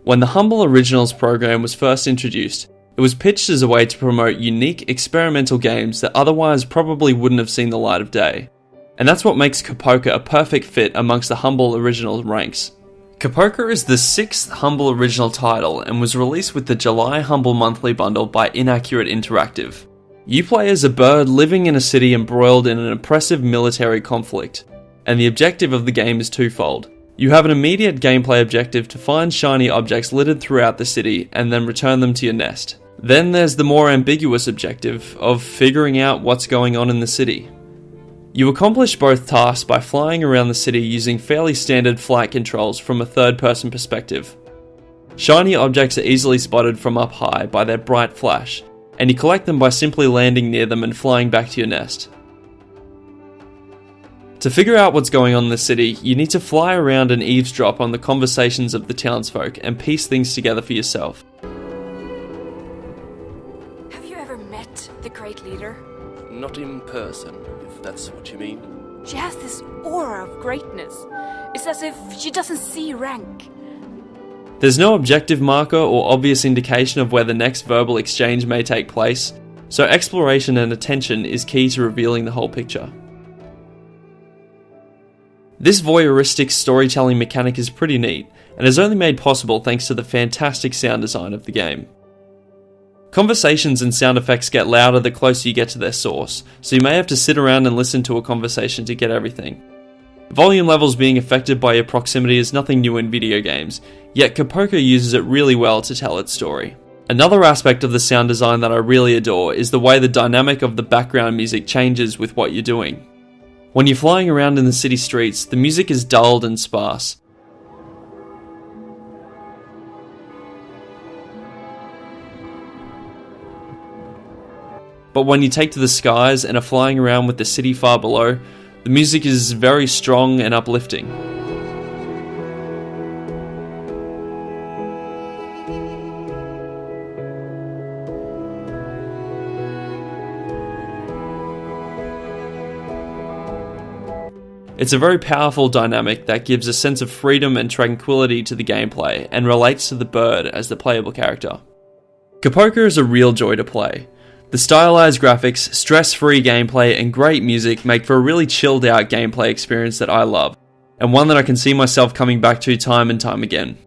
When the Humble Originals program was first introduced, it was pitched as a way to promote unique experimental games that otherwise probably wouldn't have seen the light of day. And that's what makes Copoka a perfect fit amongst the Humble Original ranks. Copoka is the 6th Humble Original title and was released with the July Humble Monthly Bundle by Inaccurate Interactive. You play as a bird living in a city embroiled in an oppressive military conflict, and the objective of the game is twofold. You have an immediate gameplay objective to find shiny objects littered throughout the city and then return them to your nest. Then there's the more ambiguous objective of figuring out what's going on in the city. You accomplish both tasks by flying around the city using fairly standard flight controls from a third-person perspective. Shiny objects are easily spotted from up high by their bright flash, and you collect them by simply landing near them and flying back to your nest. To figure out what's going on in the city, you need to fly around and eavesdrop on the conversations of the townsfolk and piece things together for yourself. Have you ever met the Great Leader? Not in person, if that's what you mean. She has this aura of greatness. It's as if she doesn't see rank. There's no objective marker or obvious indication of where the next verbal exchange may take place, so exploration and attention is key to revealing the whole picture. This voyeuristic storytelling mechanic is pretty neat, and is only made possible thanks to the fantastic sound design of the game. Conversations and sound effects get louder the closer you get to their source, so you may have to sit around and listen to a conversation to get everything. Volume levels being affected by your proximity is nothing new in video games, yet Copoka uses it really well to tell its story. Another aspect of the sound design that I really adore is the way the dynamic of the background music changes with what you're doing. When you're flying around in the city streets, the music is dulled and sparse. But when you take to the skies and are flying around with the city far below, the music is very strong and uplifting. It's a very powerful dynamic that gives a sense of freedom and tranquility to the gameplay and relates to the bird as the playable character. Copoka is a real joy to play. The stylized graphics, stress-free gameplay, and great music make for a really chilled out gameplay experience that I love, and one that I can see myself coming back to time and time again.